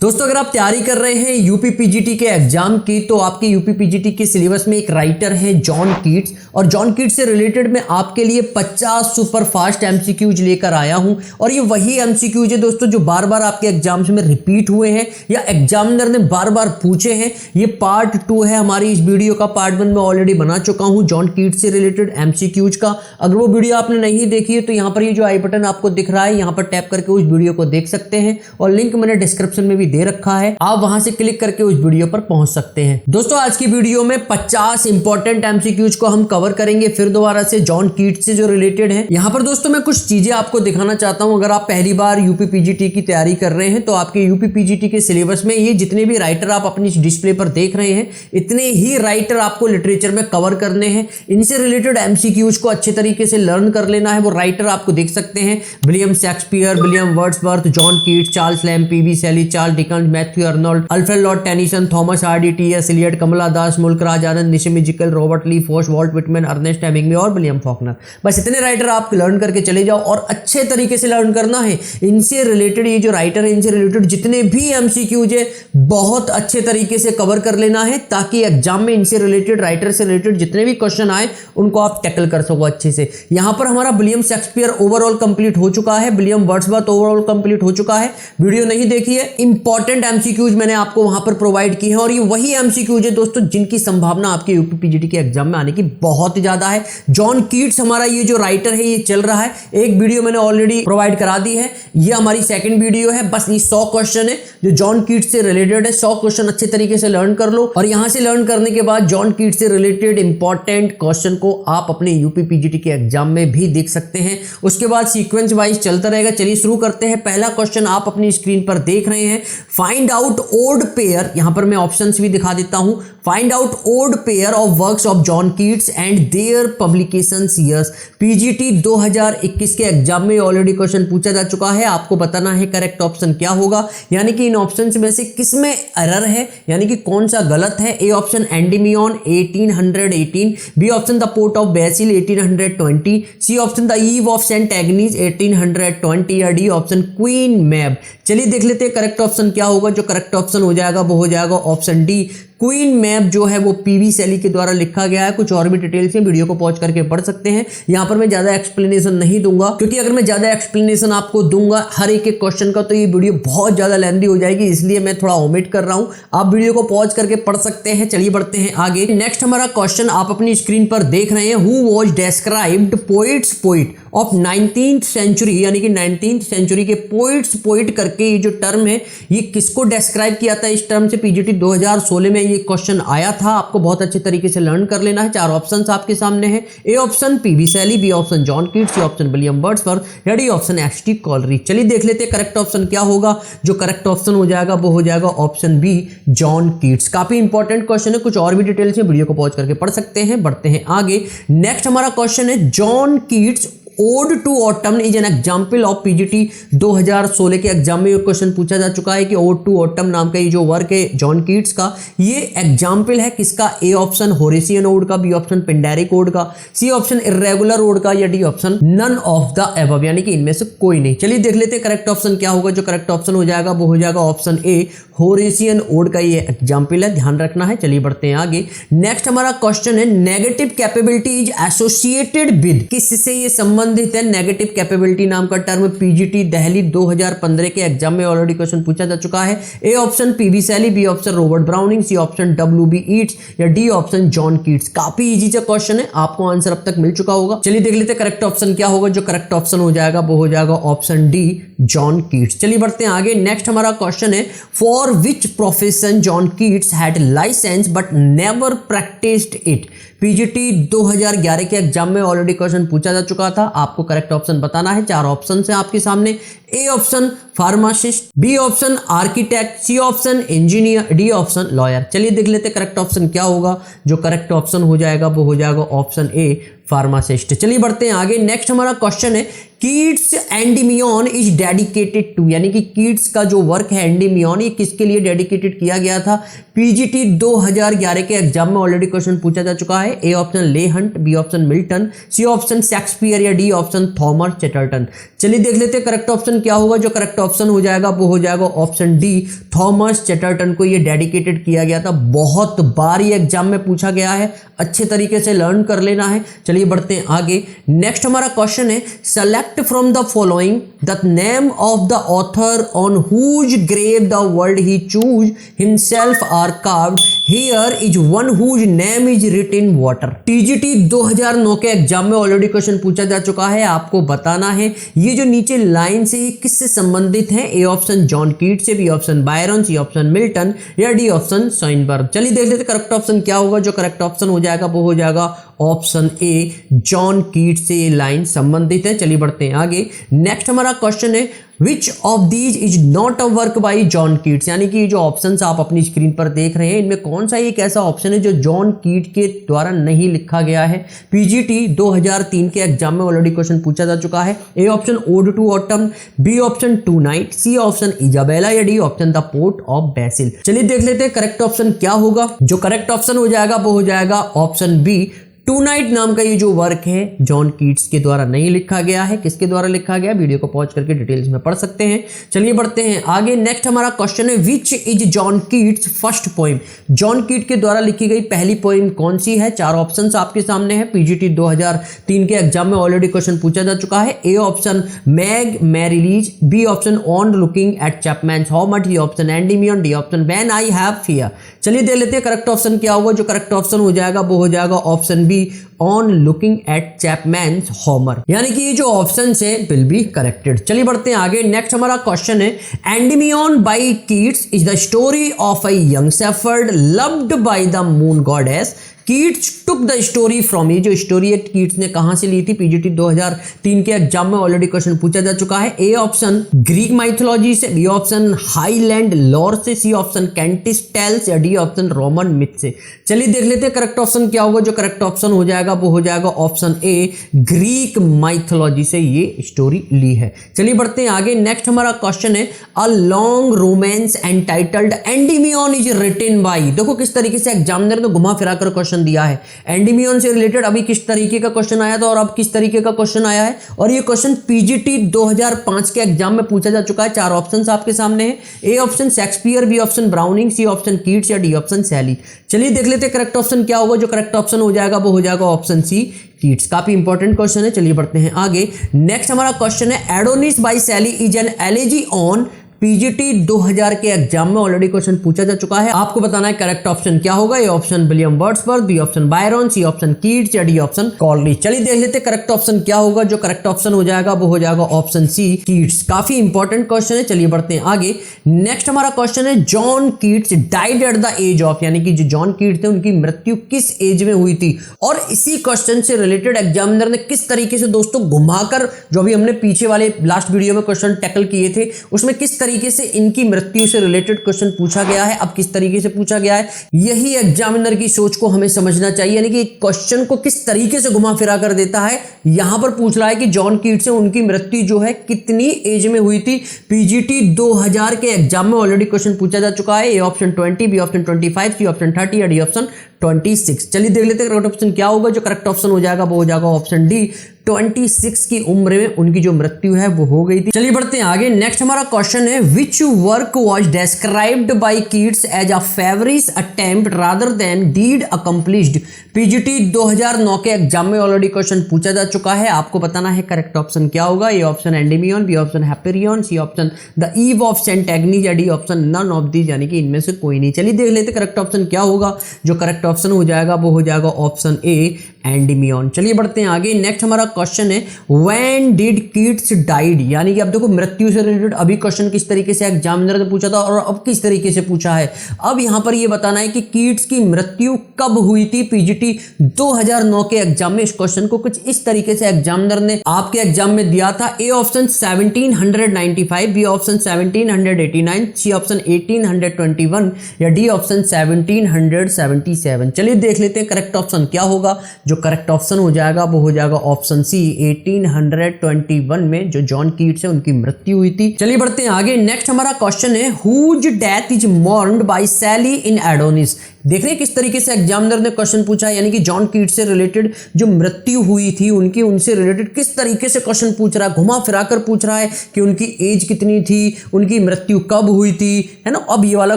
दोस्तों अगर आप तैयारी कर रहे हैं यूपी पीजीटी के एग्जाम की तो आपके यूपी पीजीटी के सिलेबस में एक राइटर है जॉन कीट्स और जॉन कीट्स से रिलेटेड मैं आपके लिए 50 सुपर फास्ट एमसीक्यूज लेकर आया हूं और ये वही एमसीक्यूज है दोस्तों जो बार बार आपके एग्जाम्स में रिपीट हुए हैं या एग्जामिनर ने बार बार पूछे हैं। ये पार्ट 2 है हमारी इस वीडियो का। पार्ट 1 में ऑलरेडी बना चुका हूं जॉन कीट्स से रिलेटेड एमसीक्यूज का। अगर वो वीडियो आपने नहीं देखी है तो यहाँ पर ये जो आई बटन आपको दिख रहा है यहाँ पर टैप करके उस वीडियो को देख सकते हैं और लिंक मैंने डिस्क्रिप्शन में भी दे रखा है, आप वहां से क्लिक करके उस वीडियो पर पहुंच सकते हैं। दोस्तों आज की वीडियो में 50 इंपॉर्टेंट एमसीक्यूज को हम कवर करेंगे फिर दोबारा से जॉन कीट्स से जो रिलेटेड है। यहां पर दोस्तों मैं कुछ चीजें आपको दिखाना चाहता हूं। अगर आप पहली बार यूपी पीजीटी की तैयारी कर रहे हैं तो आपके यूपी पीजीटी के सिलेबस में ये जितने भी राइटर आप अपनी डिस्प्ले पर देख रहे हैं इतने ही राइटर आपको लिटरेचर में कवर करने हैं। इनसे रिलेटेड एमसीक्यूज को अच्छे तरीके से लर्न कर लेना है। वो राइटर आपको देख सकते हैं William Shakespeare, William Wordsworth, John Keats, Charles Lamb, PB Shelley, Charles Dickens, Matthew Arnold, Alfred Lord Tennyson, Thomas Hardy, T S. Eliot, Kamala Das, Mulkraj Anand, Nissim Ezekiel, Robert Lee Frost, Walt Whitman, Ernest Hemingway और विलियम फॉकनर। बस इतने writer आप learn करके चले जाओ और अच्छे तरीके से लर्न करना है। इनसे रिलेटेड ये जो राइटर है इनसे रिलेटेड जितने भी एमसीक्यूज है बहुत अच्छे तरीके से कवर कर लेना है ताकि एग्जाम में इनसे रिलेटेड राइटर से रिलेटेड जितने भी क्वेश्चन आए उनको आप टैकल कर सको अच्छे से। यहां पर हमारा विलियम शेक्सपियर ओवरऑल कंप्लीट हो चुका है, विलियम वर्ड्सवर्थ ओवरऑल कंप्लीट हो चुका है। वीडियो नहीं देखी है, इंपॉर्टेंट एमसीक्यूज मैंने आपको वहां पर प्रोवाइड की है और ये वही एमसीक्यूज है दोस्तों जिनकी संभावना आपके यूपी पीजीटी के एग्जाम में आने की बहुत ज्यादा है। जॉन कीट्स हमारा ये जो राइटर है ये चल रहा है, एक वीडियो मैंने ऑलरेडी प्रोवाइड करा दी है, ये हमारी सेकंड वीडियो है। बस ये 100 क्वेश्चन है जो जॉन कीट्स से रिलेटेड है। 100 क्वेश्चन अच्छे तरीके से लर्न कर लो और यहां से लर्न करने के बाद जॉन कीट्स से रिलेटेड इंपॉर्टेंट क्वेश्चन को आप अपने यूपी पीजीटी के एग्जाम में भी देख सकते हैं। उसके बाद सीक्वेंस वाइज चलता रहेगा। चलिए शुरू करते हैं। पहला क्वेश्चन आप अपनी स्क्रीन पर देख रहे हैं, फाइंड आउट ओड पेयर। यहां पर मैं ऑप्शंस भी दिखा देता हूं। Find out odd pair of works of John Keats and their publications years. PGT 2021 के एग्जाम में ऑलरेडी क्वेश्चन पूछा जा चुका है। आपको बताना है करेक्ट ऑप्शन क्या होगा, यानी कि इन ऑप्शंस में से किसमें एरर है, यानी कि कौन सा गलत है। A option Endymion 1818, B option the pot of basil 1820, C option the ewe of Saint Agnes 1820 या डी ऑप्शन क्वीन मैब। चलिए देख लेते हैं करेक्ट ऑप्शन क्या होगा। जो करेक्ट ऑप्शन हो जाएगा वो हो जाएगा ऑप्शन डी, क्वीन मैप जो है वो पीवी शैली के द्वारा लिखा गया है। कुछ और भी डिटेल्स में वीडियो को पॉज करके पढ़ सकते हैं। यहां पर मैं ज्यादा एक्सप्लेनेशन नहीं दूंगा क्योंकि अगर मैं ज्यादा एक्सप्लेनेशन आपको दूंगा हर एक क्वेश्चन का तो ये वीडियो बहुत ज्यादा लेंथी हो जाएगी, इसलिए मैं थोड़ा ओमिट कर रहा हूं। आप वीडियो को पॉज करके पढ़ सकते हैं। चलिए बढ़ते हैं आगे। नेक्स्ट हमारा क्वेश्चन आप अपनी स्क्रीन पर देख रहे हैं, who was described poets poet of 19th century, यानी कि 19th सेंचुरी के पोइट्स पोइट करके ये जो टर्म है ये किसको डिस्क्राइब किया था। इस टर्म से पीजीटी 2016 में ये क्वेश्चन आया था। आपको बहुत अच्छे तरीके से लर्न कर लेना है। 4 ऑप्शंस आपके सामने हैं। A option PB Shelley, B option John Keats, C option William Wordsworth या डी ऑप्शन एच.टी. कॉलरिज। चलिए देख लेते हैं करेक्ट ऑप्शन क्या होगा। जो करेक्ट ऑप्शन हो जाएगा वो हो जाएगा ऑप्शन बी, जॉन कीट्स। काफी इंपॉर्टेंट क्वेश्चन है, कुछ और भी डिटेल्स में वीडियो को पॉज करके पढ़ सकते हैं। बढ़ते हैं आगे। नेक्स्ट हमारा क्वेश्चन है, John Keats ode to autumn is an example of PGT 2016 के एग्जाम में क्वेश्चन पूछा जा चुका है कि ओड टू ऑटम नाम का ये जो वर्क है जॉन कीट्स का ये एग्जाम्पल है किसका। ए ऑप्शन होरेशियन ओड का, बी ऑप्शन पिंडेरिक ओड का, सी ऑप्शन इर्रेगुलर ओड का या D option none of the above, यानी कि इनमें से कोई नहीं। चलिए देख लेते हैं करेक्ट ऑप्शन क्या होगा। जो करेक्ट ऑप्शन हो जाएगा वो हो जाएगा ऑप्शन ए, होरेशियन ओड का ये एग्जाम्पल है, ध्यान रखना है। चलिए बढ़ते हैं आगे। नेक्स्ट हमारा क्वेश्चन है, negative capability is associated with, किससे ये संबंधित है। नेगेटिव कैपेबिलिटी नाम का टर्म पीजीटी दिल्ली 2015 के एग्जाम में ऑलरेडी क्वेश्चन पूछा जा चुका है। A option PB Shelley, B option Robert Browning, C option WB. Yeats या डी ऑप्शन जॉन कीट्स। काफी इजी सा क्वेश्चन है, आपको आंसर अब तक मिल चुका होगा। चलिए देख लेते हैं करेक्ट ऑप्शन क्या होगा। जो करेक्ट ऑप्शन हो जाएगा वो हो जाएगा ऑप्शन डी, जॉन कीट्स। चलिए बढ़ते हैं आगे। नेक्स्ट हमारा क्वेश्चन है, for which profession John Keats had licence but never practised it. PGT 2011 के एग्जाम में ऑलरेडी क्वेश्चन पूछा जा चुका था। आपको करेक्ट ऑप्शन बताना है। 4 ऑप्शन है आपके सामने। A option pharmacist, B option architect, C option engineer, D option lawyer. चलिए देख लेते करेक्ट ऑप्शन क्या होगा। जो करेक्ट ऑप्शन हो जाएगा वो हो जाएगा ऑप्शन ए, फार्मासिस्ट। चलिए बढ़ते हैं आगे। नेक्स्ट हमारा क्वेश्चन है Keats Endymion is dedicated to, यानी कि कीट्स का जो वर्क है एंडीमियन, ये किसके लिए डेडिकेटेड किया गया था? पीजीटी 2011 के एग्जाम में ऑलरेडी क्वेश्चन पूछा जा चुका है। A option Leigh Hunt, B option Milton, C option Shakespeare या डी ऑप्शन थॉमस चैटरटन। चलिए देख लेते हैं करेक्ट ऑप्शन क्या होगा। जो करेक्ट ऑप्शन हो जाएगा वो हो जाएगा ऑप्शन डी, थॉमस चैटरटन को ये डेडिकेटेड किया गया था। बहुत बार ये एग्जाम में पूछा गया है, अच्छे तरीके से लर्न कर लेना है। चलिए बढ़ते हैं आगे। नेक्स्ट हमारा क्वेश्चन है select from the following the name of the author on whose grave the word he choose himself are carved, here is one whose name is written in water. TGT 2009 के exam में already question पूछा जा चुका है, आपको बताना है ये जो नीचे लाइन से ये किससे संबंधित है। ए ऑप्शन जॉन कीट्स से, B option Byron, C option Milton या डी ऑप्शन स्वाइनबर्ग। चलिए देख लेते करेक्ट ऑप्शन क्या होगा। जो करेक्ट ऑप्शन हो जाएगा वो हो जाएगा ऑप्शन ए, जॉन कीट्स से ये लाइन संबंधित है। चलिए बढ़ते हैं आगे। नेक्स्ट हमारा क्वेश्चन है which of these is not a work by John Keats, यानी कि जो ऑप्शंस आप अपनी स्क्रीन पर देख रहे हैं इनमें कौन सा एक ऐसा ऑप्शन है जो जॉन कीट के द्वारा नहीं लिखा गया है। पीजीटी 2003 के एग्जाम में ऑलरेडी क्वेश्चन पूछा जा चुका है। A option ode to autumn, B option to night, C option Isabella या D option the pot of basil. चलिए देख लेते हैं करेक्ट ऑप्शन क्या होगा। जो करेक्ट ऑप्शन हो जाएगा वो हो जाएगा ऑप्शन बी, टू नाइट नाम का ये जो वर्क है जॉन कीट्स के द्वारा नहीं लिखा गया है। किसके द्वारा लिखा गया, वीडियो को पॉज करके डिटेल्स में पढ़ सकते हैं। चलिए बढ़ते हैं आगे। नेक्स्ट हमारा क्वेश्चन है which is John Keats first poem, John कीट के द्वारा लिखी गई पहली पोइम कौन सी है। चार ऑप्शंस आपके सामने है। पीजीटी 2003 के एग्जाम में ऑलरेडी क्वेश्चन पूछा जा चुका है। A option Meg Merrilies, B option on looking at Chapman's Homer, D option Endymion, D option when I have fear. चलिए देख लेते हैं करेक्ट ऑप्शन क्या होगा। जो करेक्ट ऑप्शन हो जाएगा वो हो जाएगा option B, on looking at Chapman's Homer, यानी कि ये जो ऑप्शन है विल बी करेक्टेड। चलिए बढ़ते हैं आगे। नेक्स्ट हमारा क्वेश्चन है Endymion by Keats is the story of a young shepherd loved by the moon goddess. Keats took the story from, ये जो स्टोरी है कीट्स ने कहां से ली थी। पीजीटी 2003 के एग्जाम में ऑलरेडी क्वेश्चन पूछा जा चुका है। ए ऑप्शन ग्रीक माइथोलॉजी से, बी ऑप्शन हाईलैंड लॉर से, सी ऑप्शन कैंटिस टेल्स या डी ऑप्शन रोमन मिथ से। चलिए देख लेते हैं करेक्ट ऑप्शन क्या होगा। जो करेक्ट ऑप्शन हो जाएगा वो हो जाएगा ऑप्शन ए, ग्रीक माइथोलॉजी से ये स्टोरी ली है। चलिए बढ़ते हैं आगे। नेक्स्ट हमारा क्वेश्चन है a long romance entitled Endymion is written by. देखो किस तरीके से एग्जामिनर ने घुमा फिरा कर क्वेश्चन दिया है। एंडीमियन से रिलेटेड अभी किस तरीके का क्वेश्चन आया था और अब किस तरीके का क्वेश्चन आया है, और ये क्वेश्चन पीजीटी 2005 के एग्जाम में पूछा जा चुका है। चार ऑप्शंस आपके सामने हैं। A option Shakespeare, B option Browning, C option Keats या डी ऑप्शन शैली। चलिए देख लेते हैं करेक्ट ऑप्शन क्या होगा। जो करेक्ट ऑप्शन हो जाएगा वो हो जाएगा ऑप्शन सी, कीट्स। काफी इंपॉर्टेंट क्वेश्चन है। चलिए बढ़ते हैं आगे। नेक्स्ट हमारा क्वेश्चन है एडोनिस बाय शैली is an elegy on. PGT 2000 के एग्जाम में ऑलरेडी क्वेश्चन पूछा जा चुका है। आपको बताना है करेक्ट ऑप्शन क्या होगा। A option William Wordsworth, B option Byron, C option Keats या डी ऑप्शन कॉलरिज। चलिए देख लेते हैं करेक्ट ऑप्शन क्या होगा। जो करेक्ट ऑप्शन हो जाएगा वो हो जाएगा ऑप्शन सी, कीट्स। काफी इंपॉर्टेंट क्वेश्चन है। चलिए बढ़ते हैं आगे। नेक्स्ट हमारा क्वेश्चन है John Keats died at the age of, यानी कि जो जॉन कीट्स थे उनकी मृत्यु किस एज में हुई थी। और इसी क्वेश्चन से रिलेटेड एग्जामिनर ने किस तरीके से दोस्तों घुमाकर, जो भी हमने पीछे वाले लास्ट वीडियो में क्वेश्चन टैकल किए थे उसमें किस तरीके से इनकी मृत्यु से रिलेटेड क्वेश्चन पूछा गया है, अब किस तरीके से पूछा गया है, यही एग्जामिनर की सोच को हमें समझना चाहिए। यानी कि क्वेश्चन को किस तरीके से घुमा फिरा कर देता है। यहां पर पूछ रहा है कि जॉन कीट्स से उनकी मृत्यु जो है कितनी एज में हुई थी। पीजीटी 2000 के एग्जाम में ऑलरेडी क्वेश्चन पूछा जा चुका है। A option 20, B option 25, C option 30 या डी ऑप्शन 26। चलिए देख लेते हैं करेक्ट ऑप्शन क्या होगा। जो करेक्ट ऑप्शन हो जाएगा वो हो जाएगा ऑप्शन डी, 26 की उम्र में उनकी जो मृत्यु है वो हो गई थी। चलिए बढ़ते हैं आगे। नेक्स्ट हमारा क्वेश्चन है which work was described by Keats as a feverish attempt rather than deed accomplished. PGT 2009 के एग्जाम में ऑलरेडी क्वेश्चन पूछा जा चुका है। आपको बताना है करेक्ट ऑप्शन क्या होगा। A option Endymion, B option Hyperion, C option the ewe of Saint Agnes या D option none of these, यानी कि इनमें से कोई नहीं। चलिए देख लेते करेक्ट ऑप्शन क्या होगा। जो करेक्ट ऑप्शन हो जाएगा वो हो जाएगा ऑप्शन ए, एंडीमियन। चलिए बढ़ते हैं आगे। नेक्स्ट हमारा क्वेश्चन है व्हेन डिड कीट्स डाइड, यानी कि अब देखो मृत्यु से रिलेटेड अभी क्वेश्चन किस तरीके से एग्जामिनर ने पूछा था और अब किस तरीके से पूछा है। अब यहां पर ये बताना है कि कीट्स की मृत्यु कब हुई थी। पीजीटी 2009 के एग्जाम में इस क्वेश्चन को कुछ इस तरीके से एग्जामिनर ने आपके एग्जाम में दिया था। A option 1795, B option 1789, C option 1821 या डी ऑप्शन 1777। चलिए देख लेते हैं करेक्ट ऑप्शन क्या होगा। जो करेक्ट ऑप्शन हो जाएगा वो हो जाएगा ऑप्शन सी 1821 में जो जॉन कीट्स है उनकी मृत्यु हुई थी। चलिए बढ़ते हैं आगे। नेक्स्ट हमारा क्वेश्चन है whose death is mourned by Shelley in Adonais. देख रहे हैं किस तरीके से एग्जामिनर ने क्वेश्चन पूछा है, यानी कि जॉन कीट्स से रिलेटेड जो मृत्यु हुई थी उनकी, उनसे रिलेटेड किस तरीके से क्वेश्चन पूछ रहा है, घुमा फिरा कर पूछ रहा है कि उनकी एज कितनी थी, उनकी मृत्यु कब हुई थी, है ना। अब ये वाला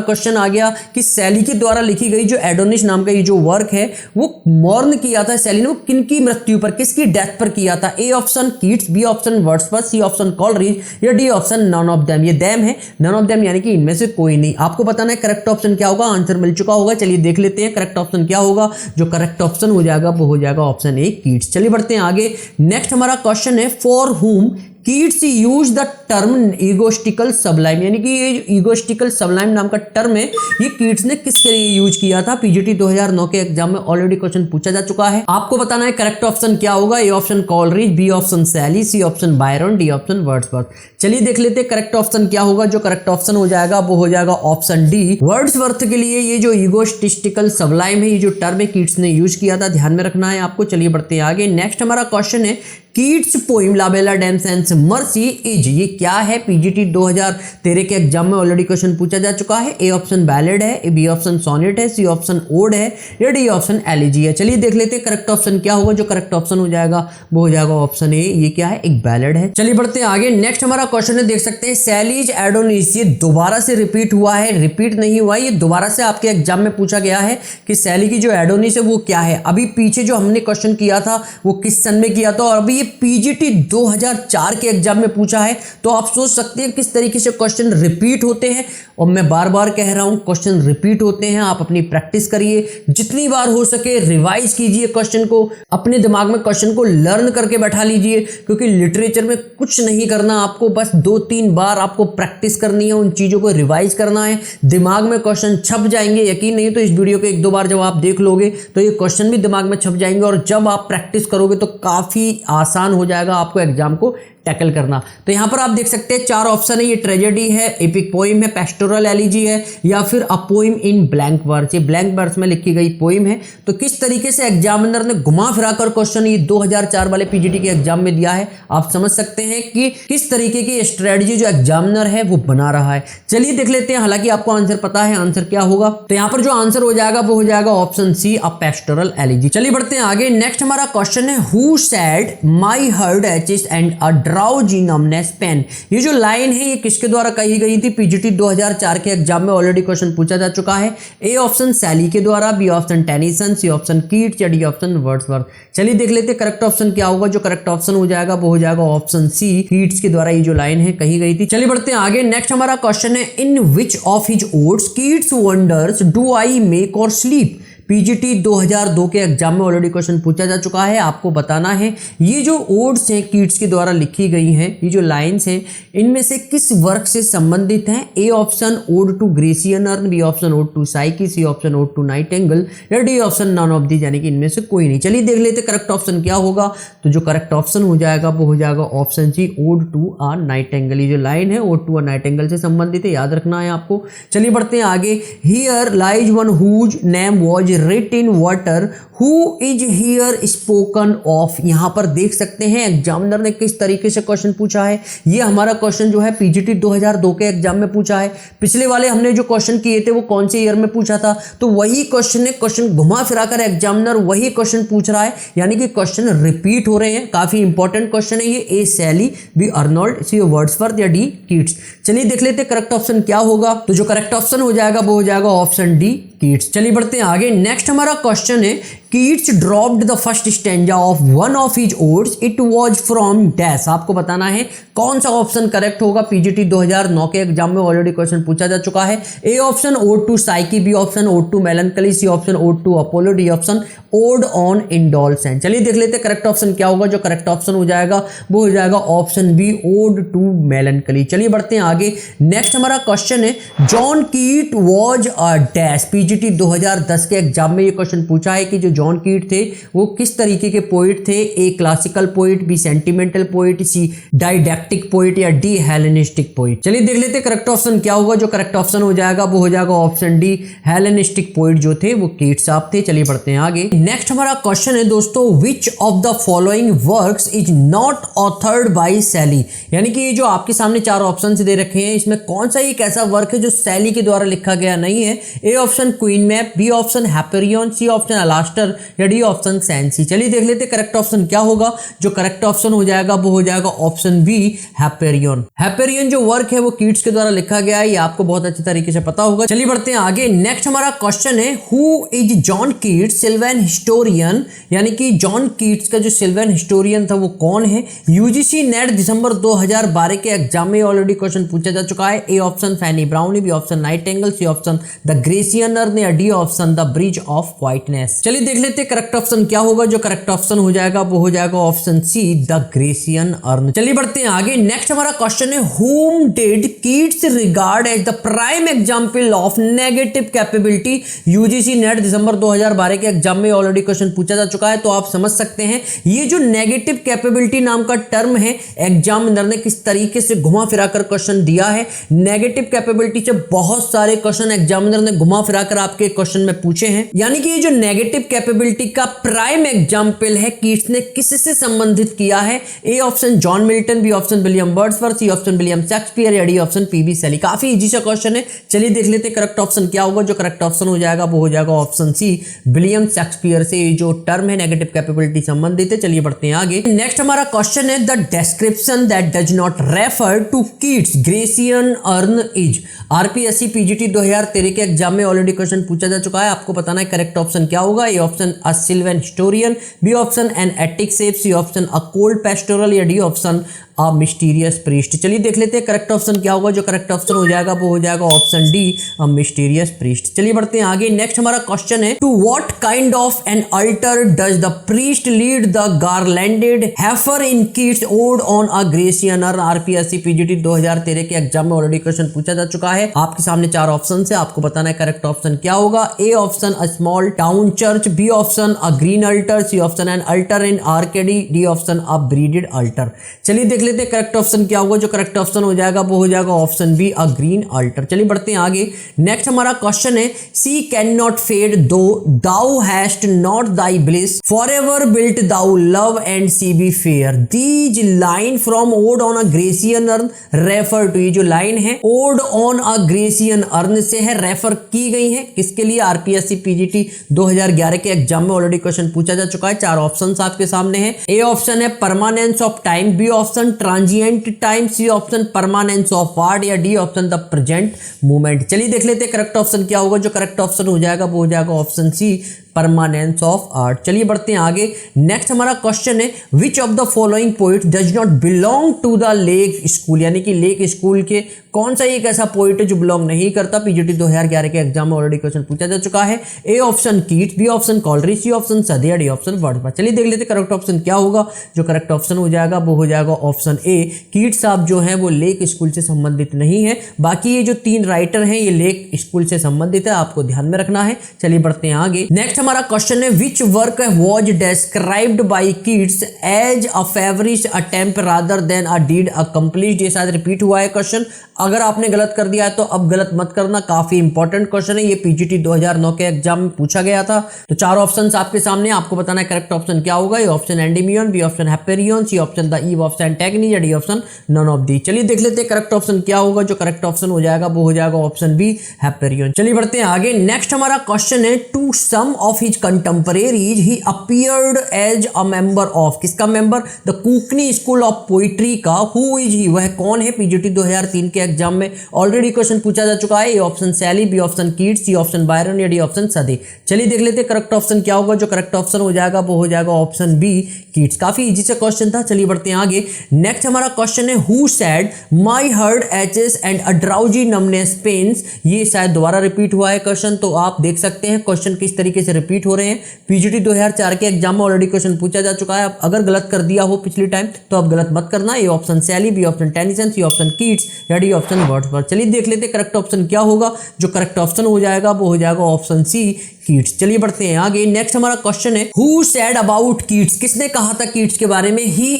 क्वेश्चन आ गया कि सैली के द्वारा लिखी गई जो एडोनिस नाम का ये जो वर्क है वो मॉर्न किया था सैली ने, वो किनकी मृत्यु पर, किसकी डेथ पर किया था। A option Keats, B option Wordsworth, C option Coleridge या D option none of them. ये देम है, नन ऑफ देम यानी कि इनमें से कोई नहीं। आपको बताना है करेक्ट ऑप्शन क्या होगा, आंसर मिल चुका होगा। चलिए देख लेते हैं करेक्ट ऑप्शन क्या होगा। जो करेक्ट ऑप्शन हो जाएगा वो हो जाएगा ऑप्शन ए कीट्स। चलिए बढ़ते हैं आगे। नेक्स्ट हमारा क्वेश्चन है for whom Keats use the term egotistical sublime, यानी कि ये ईगोस्टिकल सबलाइम नाम का टर्म है ये कीट्स ने किसके लिए यूज किया था। पीजीटी 2009 के एग्जाम में ऑलरेडी क्वेश्चन पूछा जा चुका है। आपको बताना है करेक्ट ऑप्शन क्या होगा। A option Coleridge, B option Shelley, C option Byron, D option Wordsworth. चलिए देख लेते हैं करेक्ट ऑप्शन क्या होगा। जो करेक्ट ऑप्शन हो जाएगा वो हो जाएगा ऑप्शन डी वर्ड्सवर्थ के लिए ये जो ईगोस्टिकल सबलाइम है ये जो टर्म है कीट्स ने यूज किया था, ध्यान में रखना है आपको। चलिए बढ़ते हैं आगे। नेक्स्ट हमारा क्वेश्चन है Keats poem la belle dame sans merci is, ये क्या है। पीजीटी 2013 के एग्जाम में ऑलरेडी क्वेश्चन पूछा जा चुका है। ए ऑप्शन बैलेड है, बी ऑप्शन सोनेट है, सी ऑप्शन ओड है या डी ऑप्शन एलिजी है। चलिए देख लेते हैं करेक्ट ऑप्शन क्या होगा। जो करेक्ट ऑप्शन हो जाएगा वो हो जाएगा ऑप्शन ए, ये क्या है, एक बैलेड है। चलिए बढ़ते हैं आगे। नेक्स्ट हमारा क्वेश्चन है, देख सकते हैं सैलीज एडोनिस, ये दोबारा से रिपीट हुआ है, रिपीट नहीं हुआ, ये दोबारा से आपके एग्जाम में पूछा गया है कि सैली की जो एडोनिस है वो क्या है। अभी पीछे जो हमने क्वेश्चन किया था वो किस सन में किया था और अभी ये पीजीटी 2004 के एग्जाम में पूछा है। तो आप सोच सकते हैं किस तरीके से क्वेश्चन रिपीट होते हैं। और मैं बार बार कह रहा हूं क्वेश्चन रिपीट होते हैं, आप अपनी प्रैक्टिस करिए, जितनी बार हो सके रिवाइज कीजिए क्वेश्चन को, अपने दिमाग में क्वेश्चन को लर्न करके बैठा लीजिए। क्योंकि लिटरेचर में कुछ नहीं करना आपको, बस 2-3 बार आपको प्रैक्टिस करनी है, उन चीज़ों को रिवाइज करना है, दिमाग में क्वेश्चन छप जाएंगे। यकीन नहीं तो इस वीडियो को 1-2 बार जब आप देख लोगे तो ये क्वेश्चन भी दिमाग में छप जाएंगे और जब आप प्रैक्टिस करोगे तो काफ़ी आसान हो जाएगा आपको एग्जाम को टैकल करना। तो यहाँ पर आप देख सकते हैं 4 ऑप्शन है, ये ट्रेजेडी है, एपिक पोइम है, पेस्टोरल एलिजी है या फिर a poem in blank verse. ये ब्लैंक वर्स में लिखी गई पोइम है। तो किस तरीके से एग्जामिनर ने घुमा फिराकर क्वेश्चन ये 2004 वाले पीजीटी के एग्जाम में दिया है, आप समझ सकते हैं कि किस तरीके की स्ट्रेटजी जो एग्जामिनर है वो बना रहा है। चलिए देख लेते हैं, हालांकि आपको आंसर पता है, आंसर क्या होगा। तो यहाँ पर जो आंसर हो जाएगा वो हो जाएगा option C a pastoral elegy. चलिए बढ़ते हैं आगे। नेक्स्ट हमारा क्वेश्चन है who said my heart aches and a drowsy numbness pain. ये जो लाइन है ये किसके द्वारा कही गई थी। पीजीटी 2004 के एग्जाम में ऑलरेडी क्वेश्चन पूछा जा चुका है। ए ऑप्शन सैली के द्वारा, B option Tennyson, C option Keats या डी ऑप्शन वर्ड्सवर्थ। चलिए देख लेते हैं करेक्ट ऑप्शन क्या होगा। जो करेक्ट ऑप्शन हो जाएगा वो हो जाएगा ऑप्शन सी कीट्स के द्वारा ये जो लाइन है कही गई थी। चलिए बढ़ते हैं आगे। नेक्स्ट हमारा क्वेश्चन है in which of his odes Keats wonders do I wake or sleep. PGT 2002 के एग्जाम में ऑलरेडी क्वेश्चन पूछा जा चुका है। आपको बताना है ये जो ओड्स हैं कीट्स के द्वारा लिखी गई हैं, ये जो लाइंस हैं इनमें से किस वर्क से संबंधित हैं। A option ode to Grecian urn, B option ode to Psyche, C option ode to nightingale या D option none of the, यानी कि इनमें से कोई नहीं। चलिए देख लेते करेक्ट ऑप्शन क्या होगा। तो जो करेक्ट ऑप्शन हो जाएगा वो हो जाएगा option C ode to a nightingale. ये जो लाइन है ओड टू अ नाइटेंगल से संबंधित है, याद रखना है आपको। चलिए बढ़ते हैं आगे। Here lies one whose name was writ in water who is here spoken of. यहां पर देख सकते हैं एग्जामिनर ने किस तरीके से क्वेश्चन पूछा है। ये हमारा क्वेश्चन जो है पीजीटी 2002 के एग्जाम में पूछा है। पिछले वाले हमने जो क्वेश्चन किए थे वो कौन से ईयर में पूछा था, तो वही क्वेश्चन है, क्वेश्चन घुमा फिराकर एग्जामिनर वही क्वेश्चन पूछ रहा है, यानी कि क्वेश्चन रिपीट हो रहे हैं। काफी इंपॉर्टेंट क्वेश्चन है ये। ए सैली, बी अर्नोल्ड, सी वर्ड्सवर्थ या डी कीट्स। चलिए देख लेते करेक्ट ऑप्शन क्या होगा। तो जो करेक्ट ऑप्शन हो जाएगा वो हो जाएगा ऑप्शन डी कीट्स। चलिए बढ़ते हैं आगे। नेक्स्ट हमारा क्वेश्चन है Keats dropped the first stanza of one of his odds, it was from dash. आपको बताना है कौन सा ऑप्शन करेक्ट होगा। पीजीटी 2009 के एग्जाम में ऑलरेडी क्वेश्चन पूछा जा चुका है। A option ode to Psyche, B option ode to melancholy, C option ode to Apollo, D option ode on indolence. चलिए देख लेते करेक्ट ऑप्शन क्या होगा। जो करेक्ट ऑप्शन हो जाएगा वो हो जाएगा option B ode to melancholy. चलिए बढ़ते हैं आगे। नेक्स्ट हमारा क्वेश्चन है जॉन कीट वाज अ डैश। पीजीटी 2010 के एग्जाम में ये क्वेश्चन पूछा है कि जो जॉन कीट थे वो किस तरीके के पोइट थे? A classical poet, B sentimental poet, C didactic poet या डी हेलेनिस्टिक पोइट। चलिए देख लेते हैं करेक्ट ऑप्शन क्या होगा। जो करेक्ट ऑप्शन हो जाएगा वो हो जाएगा ऑप्शन डी, हेलेनिस्टिक पोइट जो थे वो कीट साहब थे। चलिए बढ़ते हैं आगे। नेक्स्ट हमारा क्वेश्चन है दोस्तों, विच of the following works is not authored bye शैली। यानी कि ये जो आपके सामने चार ऑप्शन दे रखे हैं इसमें कौन सा एक ऐसा वर्क है जो शैली के द्वारा लिखा गया नहीं है? A option Queen Mab, B option Hyperion, C option Alastor या डी ऑप्शन सैंसी। चलिए देख लेते करेक्ट ऑप्शन क्या होगा। जो करेक्ट ऑप्शन हो जाएगा वो हो जाएगा ऑप्शन बी, हैपेरियन। हैपेरियन जो वर्क है वो कीट्स के द्वारा लिखा गया है, ये आपको बहुत अच्छी तरीके से पता होगा। चलिए बढ़ते हैं आगे। नेक्स्ट हमारा क्वेश्चन है, who is John Keats Sylvain historian. यानी कि जॉन कीट्स का जो सिल्वेन हिस्टोरियन था वो कौन है? यूजीसी नेट दिसंबर 2012 के एग्जाम में ऑलरेडी क्वेश्चन पूछा जा चुका है। A option Fanny Brawne, B option nightingale, C option the Grecian urn या D option the bridge of whiteness. चलिए देख लेते हैं करेक्ट ऑप्शन क्या होगा। जो करेक्ट ऑप्शन हो जाएगा वो हो जाएगा option C, the Grecian urn. चलिए बढ़ते हैं आगे। नेक्स्ट हमारा क्वेश्चन है, whom did Keats regard as the prime example of negative capability। UGC NET दिसंबर 2012 के एग्जाम में ऑलरेडी क्वेश्चन पूछा जा चुका है, तो आप समझ सकते हैं ये जो नेगेटिव कैपेबिलिटी नाम का टर्म है एग्जामिनर ने किस तरीके से घुमा फिरा कर क्वेश्चन दिया है। नेगेटिव कैपेबिलिटी से बहुत सारे क्वेश्चन एग्जामिनर ने घुमा फिरा कर आपके क्वेश्चन में पूछे हैं। यानी कि ये जो नेगेटिव कैपेबिलिटी का प्राइम एग्जाम्पल है कीट्स ने किससे संबंधित किया है? A option John Milton, B option William Wordsworth, C option William Shakespeare या डी ऑप्शन पीबी शेली। काफी इजी सा क्वेश्चन है। चलिए देख लेते हैं करेक्ट ऑप्शन क्या होगा। जो करेक्ट ऑप्शन हो जाएगा वो हो जाएगा ऑप्शन सी, विलियम शेक्सपियर से ये जो टर्म है नेगेटिव कैपेबिलिटी संबंधित है। चलिए बढ़ते हैं आगे। नेक्स्ट हमारा क्वेश्चन है, the description that does not refer to Keats Grecian urn is. RPSC PGT 2013 के एग्जाम में ऑलरेडी क्वेश्चन पूछा जा चुका है, आपको बताना है करेक्ट ऑप्शन क्या होगा। A option a sylvan historian, B option an attic shape, C option a cold pastoral या D option a mysterious priest. चलिए देख लेते हैं करेक्ट ऑप्शन क्या होगा। जो करेक्ट ऑप्शन हो जाएगा वो हो जाएगा option D, a mysterious priest. चलिए बढ़ते हैं आगे। नेक्स्ट हमारा क्वेश्चन है, to what kind of an altar does the priest lead the garlanded heifer in Keats ode on a Grecian urn. RPSC PGT 2013 के एग्जाम में ऑलरेडी क्वेश्चन पूछा जा चुका है, आपके सामने चार ऑप्शन है, आपको बताना है करेक्ट ऑप्शन क्या होगा। A option a small town church, B option a green altar, C option an altar in Arcady, D option a braided altar. चलिए देख लेते हैं करेक्ट ऑप्शन क्या होगा। जो करेक्ट ऑप्शन हो जाएगा वो हो जाएगा ऑप्शन बी, अ ग्रीन अल्टर। चलिए बढ़ते हैं आगे। नेक्स्ट हमारा क्वेश्चन है, सी can not fade though thou hast not thy bliss forever wilt thou love and she be fair. These line from ode on a Grecian urn refer to. ये जो line है ode on a Grecian urn से है, refer की गई है किसके लिए? आरपीएससी पीजीटी 2011 के एग्जाम में ऑलरेडी क्वेश्चन पूछा जा चुका है। चार ऑप्शंस आपके सामने हैं। ए ऑप्शन है permanence of time, B option transient time, C option permanence of word या D option the present movement. चलिए देख लेते हैं करेक्ट ऑप्शन क्या होगा। जो करेक्ट ऑप्शन हो जाएगा वो हो जाएगा option C, permanence of art. चलिए बढ़ते हैं आगे। नेक्स्ट हमारा क्वेश्चन है, which of the following poet does not belong to the lake school. यानी कि लेक स्कूल के कौन सा एक ऐसा पोइट है जो बिलोंग नहीं करता? पीजीटी 2011 के एग्जाम में ऑलरेडी क्वेश्चन पूछा जा चुका है। A option Keats, B option Coleridge, C option Southey, D option Wordsworth. चलिए देख लेते करेक्ट ऑप्शन क्या होगा। जो करेक्ट ऑप्शन हो जाएगा वो हो जाएगा ऑप्शन ए, कीट्स साहब जो है वो लेक स्कूल से संबंधित नहीं है। बाकी ये जो तीन राइटर हैं ये लेक स्कूल से संबंधित है, आपको ध्यान में रखना है। चलिए बढ़ते हैं आगे। नेक्स्ट हमारा क्वेश्चन है, which work was described by Keats as a feverish attempt rather than a deed accomplished. ये शायद रिपीट हुआ है क्वेश्चन, अगर आपने गलत कर दिया है तो अब गलत मत करना, काफी इंपॉर्टेंट क्वेश्चन है। ये पीजीटी 2009 के एग्जाम में पूछा गया था। तो चार ऑप्शंस आपके सामने, आपको बताना है करेक्ट ऑप्शन क्या होगा। A option Endymion, B option Hyperion, C option the ewe of Antigone या D option none of these. चलिए देख लेते हैं करेक्ट ऑप्शन क्या होगा। जो करेक्ट ऑप्शन हो जाएगा वो हो जाएगा ऑप्शन बी, हैपेरियन। चलिए बढ़ते हैं आगे। नेक्स्ट हमारा क्वेश्चन है, to some of his contemporaries he appeared as a member of. किसका member? The Cockney school of poetry का। हु इज ही, वह कौन है? पीजीटी 2003 के एग्जाम में ऑलरेडी क्वेश्चन पूछा जा चुका है। A option Shelley, B option Keats, C option Byron या डी ऑप्शन सदे। चलिए देख लेते हैं करेक्ट ऑप्शन क्या होगा। जो करेक्ट ऑप्शन हो जाएगा वो हो जाएगा ऑप्शन बी, कीट्स। काफी इजी सा क्वेश्चन था। चलिए बढ़ते हैं आगे। नेक्स्ट हमारा क्वेश्चन है, who said my heart aches and a drowsy numbness pains. ये शायद दोबारा रिपीट हुआ है क्वेश्चन, तो आप देख सकते हैं क्वेश्चन किस तरीके से रिपीट हो रहे हैं। पीजीटी 2004 के एग्जाम में ऑलरेडी क्वेश्चन पूछा जा चुका है। अगर गलत कर दिया हो पिछली टाइम तो अब गलत मत करना। A option Shelley, B option Tennyson, C option Keats या डी ऑप्शन वर्ड्सवर्थ। चलिए देख लेते हैं करेक्ट ऑप्शन क्या होगा। जो करेक्ट ऑप्शन हो जाएगा वो हो जाएगा ऑप्शन सी, कीट्स। चलिए बढ़ते हैं आगे। नेक्स्ट हमारा क्वेश्चन है हु सेड अबाउट कीट्स, किसने कहा था कीट्स के बारे में? He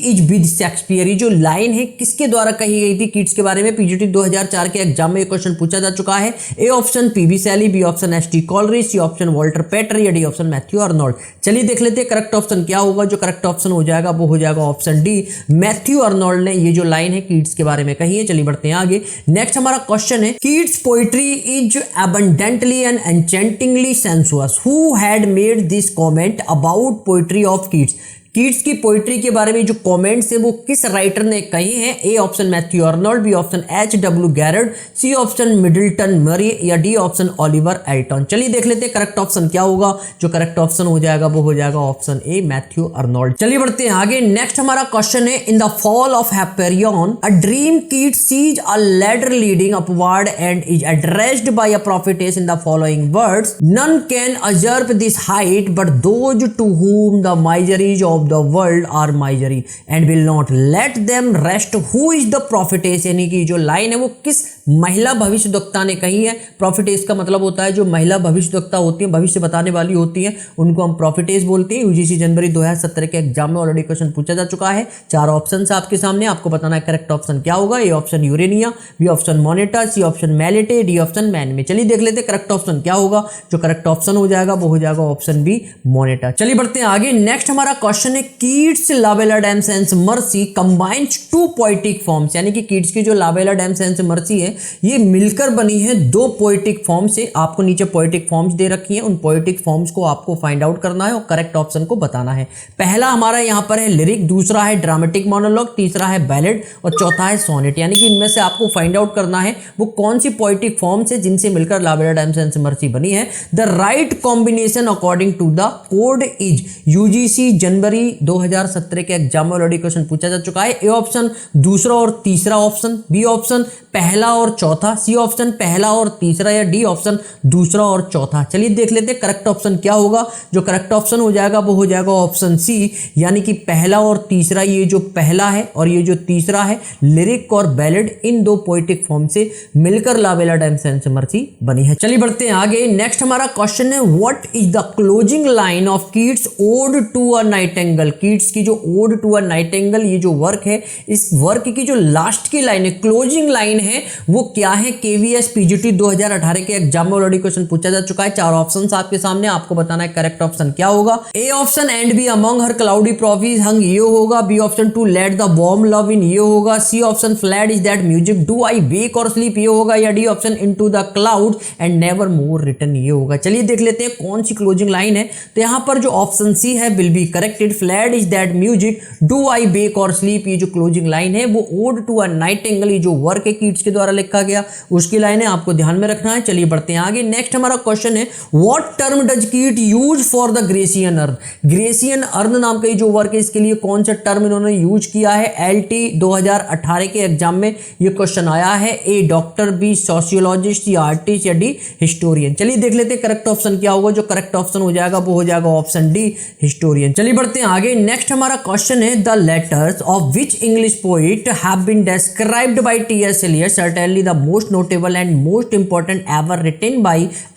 is with Shakespeare. ये जो लाइन है किसके द्वारा कही गई थी कीट्स के बारे में? पीजीटी 2004 के एग्जाम में ये क्वेश्चन पूछा जा चुका है। A option PB Shelley, B option ST Coleridge, C option Walter Pater या डी ऑप्शन मैथ्यू अर्नोल्ड। चलिए देख लेते हैं करेक्ट ऑप्शन क्या होगा। जो करेक्ट ऑप्शन हो जाएगा वो हो जाएगा ऑप्शन डी, मैथ्यू अर्नोल्ड ने ये जो लाइन है कीट्स के बारे में कही है। चलिए बढ़ते हैं आगे। नेक्स्ट हमारा क्वेश्चन है Keats poetry is abundantly and enchantingly sensuous. Who had made this comment about poetry of Keats? Keats की पोइट्री के बारे में जो कमेंट्स है वो किस राइटर ने कही है? A option Matthew Arnold, B option H.W. Garrod, C option Middleton Murry या डी ऑप्शन ओलिवर एल्टन। चलिए देख लेते हैं करेक्ट ऑप्शन क्या होगा। जो करेक्ट ऑप्शन हो जाएगा वो हो जाएगा ऑप्शन ए, मैथ्यू अर्नोल्ड। चलिए बढ़ते हैं आगे। नेक्स्ट हमारा क्वेश्चन है in the fall of Hyperion a dream Keats sees a ladder leading upward and is addressed by a prophetess in the following words. None can usurp this height but those to whom the miseries of the world are misery and will not let them rest. Who is the prophetess? यानी कि जो line है वो किस महिला भविष्यद्वक्ता ने कही है? प्रॉफिटेस का मतलब होता है जो महिला भविष्यद्वक्ता होती है, भविष्य बताने वाली होती है, उनको हम प्रॉफिटेस बोलते हैं। यूजीसी जनवरी 2017 के एग्जाम में ऑलरेडी क्वेश्चन पूछा जा चुका है। 4 ऑप्शन आपके सामने, आपको बताना है करेक्ट ऑप्शन क्या होगा। A option Urania, B option Moneta, C option Melete, D option मैन में। चलिए देख लेते हैं करेक्ट ऑप्शन क्या होगा। जो करेक्ट ऑप्शन हो जाएगा वो हो जाएगा ऑप्शन बी, मोनेटा। चलिए बढ़ते हैं आगे। नेक्स्ट हमारा क्वेश्चन है Keats La Belle Dames and Merci combines 2 poetic forms, यानी कि कीट्स की जो लाबेला डैम्स एंड मर्सी है ये मिलकर बनी है 2 पोएटिक फॉर्म से। आपको नीचे पोएटिक फॉर्म्स दे रखी हैं, उन पोएटिक फॉर्म्स को आपको फाइंड आउट करना है और करेक्ट ऑप्शन को बताना है। पहला हमारा यहां पर है लिरिक, दूसरा है ड्रामेटिक मोनोलॉग, तीसरा है बैलेड और चौथा है सोनेट। यानी कि इनमें से आपको फाइंड आउट करना है वो कौन सी पोएटिक फॉर्म्स है जिनसे मिलकर लाबेला डैम्स एंड मर्सी बनी है। The right combination according to the code is. UGC जनवरी 2017 के एग्जाम में ऑलरेडी क्वेश्चन पूछा जा चुका है। ए ऑप्शन दूसरा और तीसरा ऑप्शन, बी ऑप्शन पहला और चौथा, सी ऑप्शन पहला और तीसरा या डी ऑप्शन दूसरा और चौथा। चलिए देख लेते हैं करेक्ट ऑप्शन क्या होगा। जो करेक्ट ऑप्शन हो जाएगा वो हो जाएगा ऑप्शन सी, यानी कि पहला और तीसरा, ये जो पहला है और ये जो तीसरा है, लिरिक और बैलेड, इन 2 पोएटिक फॉर्म से मिलकर लाबेला डैम्स एंड मर्सी बनी है। चलिए बढ़ते हैं आगे। नेक्स्ट हमारा क्वेश्चन है what is the closing line of Keats ode to a nightingale. Keats की जो ओड टू अ नाइटिंगेल ये जो वर्क है, इस वर्क की जो लास्ट की लाइन है, क्लोजिंग लाइन है, वो क्या है? केवीएस पीजीटी 2018 के एग्जाम में ऑलरेडी क्वेश्चन पूछा जा चुका है। 4 ऑप्शंस आपके सामने, आपको बताना है करेक्ट ऑप्शन क्या होगा। A option and be among her cloudy trophies hung ये होगा, B option to let the warm love in ये होगा, C option fled is that music do I wake or sleep ये होगा या D option into the cloud and never more return ये होगा। चलिए देख लेते हैं कौन सी क्लोजिंग लाइन है। तो यहां पर जो ऑप्शन सी है will be corrected. Fled is that music do I wake or sleep, ये जो क्लोजिंग लाइन है वो ओड टू अ नाइटिंगेल, ये जो वर्क है कीट्स के द्वारा लिखा गया उसकी लाइन है, आपको ध्यान में रखना है। चलिए बढ़ते हैं आगे। नेक्स्ट हमारा क्वेश्चन है व्हाट टर्म डज कीट use for the Grecian earn. Grecian earn नाम का ये जो वर्क है इसके लिए कौन सा टर्म इन्होंने यूज किया है? एलटी 2018 के एग्जाम में ये क्वेश्चन आया है। ए डॉक्टर, बी सोशियोलॉजिस्ट या आर्टिस्ट या डी हिस्टोरियन। चलिए देख लेते हैं करेक्ट ऑप्शन क्या होगा। जो करेक्ट ऑप्शन हो जाएगा वो हो जाएगा ऑप्शन डी, हिस्टोरियन। चलिए बढ़ते हैं आगे। नेक्स्ट हमारा क्वेश्चन है the letters of which English poet have been described by T S. Eliot certainly the most notable and most important ever written by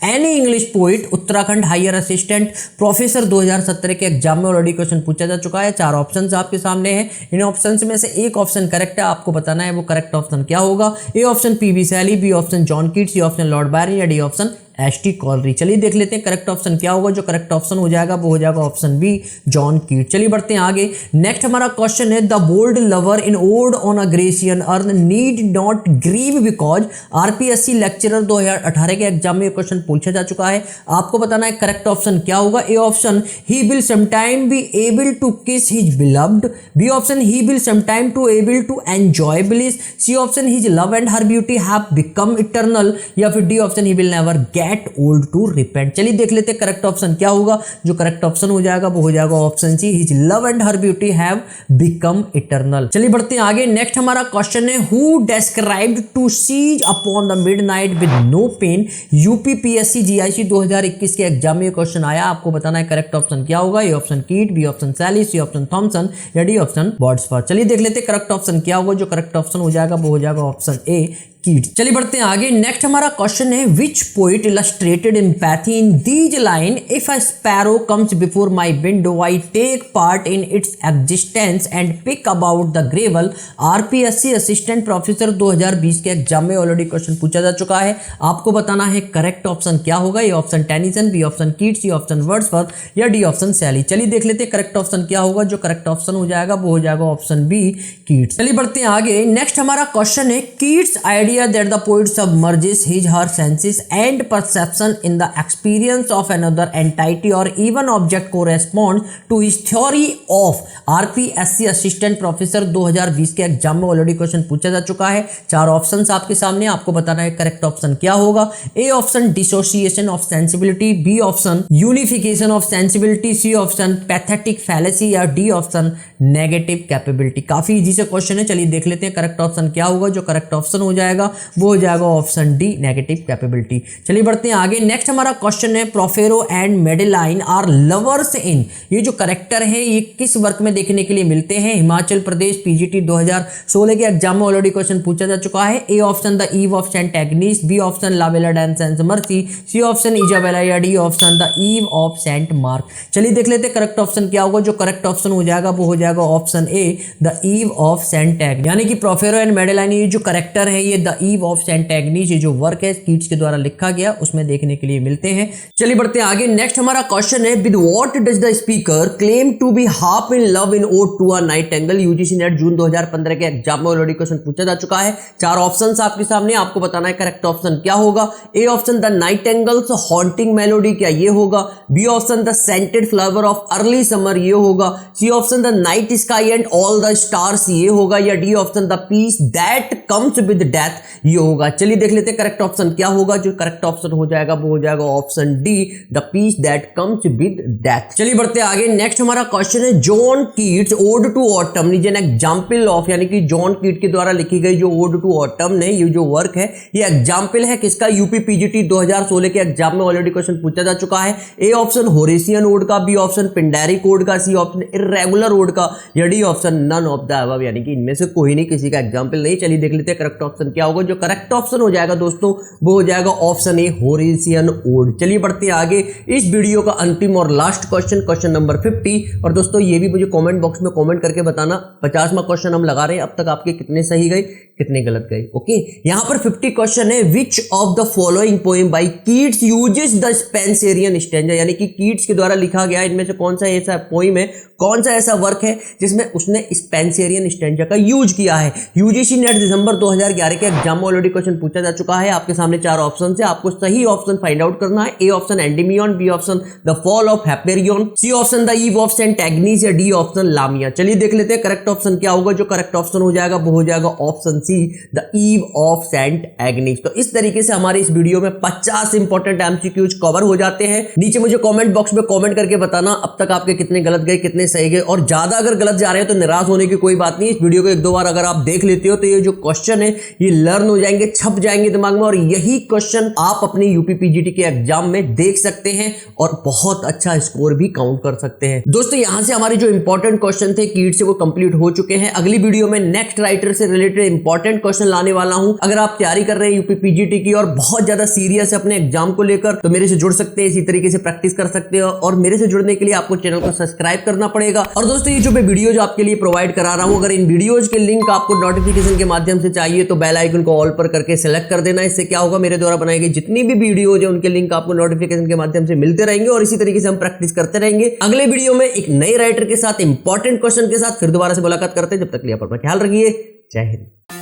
any English poet। Uttarakhand higher assistant professor 2017 के exam में already question पूछा जा चुका है। 4 options आपके सामने हैं। इन options में से एक ऑप्शन करेक्ट है, आपको बताना है वो करेक्ट ऑप्शन क्या होगा। A option PB Shelley, B option John Keats, C option Lord Byron या डी ऑप्शन एसटी कॉलरी। चलिए देख लेते हैं करेक्ट ऑप्शन क्या होगा। जो करेक्ट ऑप्शन हो जाएगा वो हो जाएगा ऑप्शन बी, जॉन कीट। चलिए बढ़ते हैं आगे। नेक्स्ट हमारा क्वेश्चन है the bold lover in ode on a Grecian urn need not grieve because. RPSC lecturer 2018 के एग्जाम में क्वेश्चन पूछा जा चुका है, आपको बताना है करेक्ट ऑप्शन क्या होगा। A option he will sometime be able to kiss his beloved, B option he will sometime to able to enjoy bliss, C option his love and her beauty have become eternal या फिर D option he will never get old to repent. चलिए देख लेते हैं correct option क्या होगा। जो correct option हो जाएगा वो हो जाएगा option C, his love and her beauty have become eternal. चलिए बढ़ते हैं आगे। नेक्स्ट हमारा क्वेश्चन है who described to cease upon the midnight with no pain. UPPSC GIC 2021 के एग्जाम में क्वेश्चन आया, आपको बताना है करेक्ट ऑप्शन क्या होगा। ए ऑप्शन कीट, B option Shelley, C option Thompson या डी ऑप्शन वर्ड्सवर्थ। चलिए देख लेते हैं करेक्ट ऑप्शन क्या होगा। जो करेक्ट ऑप्शन हो जाएगा वो हो जाएगा ऑप्शन ए, कीट्स। चलिए बढ़ते हैं आगे। नेक्स्ट हमारा क्वेश्चन है which poet illustrated empathy in these line, if a sparrow comes before my window I take part in its existence and pick about the gravel. RPSC assistant professor 2020 के exam में already question पूछा जा चुका है। आपको बताना है correct option क्या होगा। A option Tennyson, B option Keats, C option Wordsworth या डी ऑप्शन शैली। चलिए देख लेते हैं करेक्ट ऑप्शन क्या होगा। जो करेक्ट ऑप्शन हो जाएगा वो हो जाएगा ऑप्शन बी कीट्स। चलिए बढ़ते हैं आगे। नेक्स्ट हमारा क्वेश्चन है Keats idea that the poet submerges his her senses and perception in the experience of another entity or even object correspond to his theory of. RPSC assistant professor 2020 के exam में already question पूछा जा चुका है। चार options आपके सामने, आपको बताना है करेक्ट ऑप्शन क्या होगा। A option dissociation of sensibility, B option unification of sensibility, C option pathetic fallacy या डी ऑप्शन नेगेटिव कैपेबिलिटी। काफी इजी से क्वेश्चन है। चलिए देख लेते हैं करेक्ट ऑप्शन क्या होगा। जो करेक्ट ऑप्शन हो जाएगा वो हो जाएगा ऑप्शन डी नेगेटिव कैपेबिलिटी। चलिए बढ़ते हैं आगे। नेक्स्ट हमारा क्वेश्चन है प्रोफेरो एंड मेडेलाइन आर लवर्स इन। ये जो करेक्टर है ये किस वर्क में देखने के लिए मिलते हैं। हिमाचल प्रदेश पीजीटी 2016 के एग्जाम में ऑलरेडी क्वेश्चन पूछा जा चुका है। A option the ewe of Saint Agnes, B option La Belle and Saint Mercy, C option Isabella या D option the ewe of Saint Mark. चलिए देख लेते हैं करेक्ट ऑप्शन क्या होगा। जो करेक्ट ऑप्शन हो जाएगा वो हो जाएगा option A the ewe of Saint Agnes. यानी कि प्रोफेरो एंड मेडेलाइन ये जो करेक्टर है ये the ewe of Saint Agnes ये जो वर्क है कीट्स के द्वारा लिखा गया उसमें देखने के लिए मिलते हैं। चलिए बढ़ते हैं आगे। नेक्स्ट हमारा क्वेश्चन है with what does the speaker claim to be half in love in ode to a nightingale. UGC NET जून 2015 के एग्जाम में ऑलरेडी क्वेश्चन पूछा जा चुका है। चार ऑप्शंस आपके सामने, आपको बताना है करेक्ट ऑप्शन क्या होगा। A option the nightingale's haunting melody, क्या ये होगा। B option the scented flower of early summer, ये होगा। C option the night sky and all the stars, ये होगा। या D option the peace that comes with death, ये होगा। चलिए देख लेते हैं करेक्ट ऑप्शन क्या होगा। जो करेक्ट ऑप्शन हो जाएगा वो हो जाएगा option D the peace that comes with death. चलिए बढ़ते आगे। नेक्स्ट हमारा क्वेश्चन है John Keats ode to autumn is an example of. यानी कि जॉन कीट के द्वारा लिखी गई जो ओड टू ऑटम ने ये जो वर्क है ये एग्जांपल है किसका। यूपी पीजीटी 2016 के एग्जाम में ऑलरेडी क्वेश्चन पूछा जा चुका है। ए ऑप्शन होरेसियन ओड का, बी ऑप्शन पिंडारिक ओड का, सी ऑप्शन इर्रेगुलर ओड का या D option none of the above. यानी कि इनमें से कोई नहीं, किसी का एग्जांपल नहीं। चलिए देख लेते हैं करेक्ट ऑप्शन क्या होगा। जो करेक्ट ऑप्शन हो जाएगा दोस्तों वो हो जाएगा ऑप्शन ए होरेसियन ओड। चलिए बढ़ते हैं आगे। इस वीडियो का अंतिम और लास्ट क्वेश्चन, क्वेश्चन नंबर 50। और दोस्तों ये भी मुझे कमेंट बॉक्स में कमेंट करके बताना 50वां क्वेश्चन हम लगा रहे हैं, अब तक आपके कितने सही गए कितने गलत गए। ओके, यहां पर 50 क्वेश्चन है which of the following poem by Keats uses the Spencerian stanza. यानी कि कीट्स के द्वारा लिखा गया इनमें से कौन सा ऐसा पोएम है, कौन सा ऐसा वर्क है जिसमें उसने स्पेंसेरियन स्टैंजा का यूज किया है। यूजीसी नेट दिसंबर 2011 के एग्जाम में ऑलरेडी क्वेश्चन पूछा जा चुका है। आपके सामने चार ऑप्शन है, आपको सही ऑप्शन फाइंड आउट करना है। A option Endymion, B option the fall of Hyperion, C option the ewe of Saint Agnes या डी ऑप्शन लामिया। चलिए देख लेते हैं करेक्ट ऑप्शन क्या होगा। जो करेक्ट ऑप्शन हो जाएगा वो हो जाएगा option C the ewe of Saint Agnes. तो इस तरीके से हमारे इस वीडियो में 50 इंपॉर्टेंट एमसीक्यूज कवर हो जाते हैं। नीचे मुझे कमेंट बॉक्स में कमेंट करके बताना अब तक आपके कितने गलत गए कितने सही गए। और ज्यादा अगर गलत जा रहे हैं तो निराश होने की कोई बात नहीं। इस वीडियो को एक दो बार अगर आप देख लेते हो तो ये जो क्वेश्चन है ये लर्न हो जाएंगे, छप जाएंगे दिमाग में, और यही क्वेश्चन आप अपने यूपी पीजीटी के एग्जाम में देख सकते हैं और बहुत अच्छा स्कोर भी काउंट कर सकते हैं। दोस्तों यहां से हमारे जो इंपॉर्टेंट क्वेश्चन थे कीट से वो कंप्लीट हो चुके हैं। अगली वीडियो में नेक्स्ट राइटर से रिलेटेड इंपॉर्टेंट क्वेश्चन लाने वाला हूं। अगर आप तैयारी कर रहे हैं यूपी पीजीटी की और बहुत ज्यादा सीरियस है अपने एग्जाम को लेकर तो मेरे से जुड़ सकते हैं, इसी तरीके से प्रैक्टिस कर सकते हो। और मेरे से जुड़ने के लिए आपको चैनल को सब्सक्राइब करना पड़ेगा। और दोस्तों ये जो मैं वीडियो जो आपके लिए प्रोवाइड करा रहा हूं, अगर इन वीडियोज के लिंक आपको नोटिफिकेशन के माध्यम से चाहिए तो बेल आइकन को ऑल पर करके सेलेक्ट कर देना। इससे क्या होगा, मेरे द्वारा बनाई गई जितनी भी वीडियोज है उनके लिंक आपको नोटिफिकेशन के माध्यम से मिलते रहेंगे और इसी तरीके से हम प्रैक्टिस करते रहेंगे। अगले वीडियो में एक नए राइटर के साथ इंपॉर्टेंट क्वेश्चन के साथ फिर दोबारा से मुलाकात करते हैं। जब तक के लिए अपना ख्याल रखिए। जय हिंद।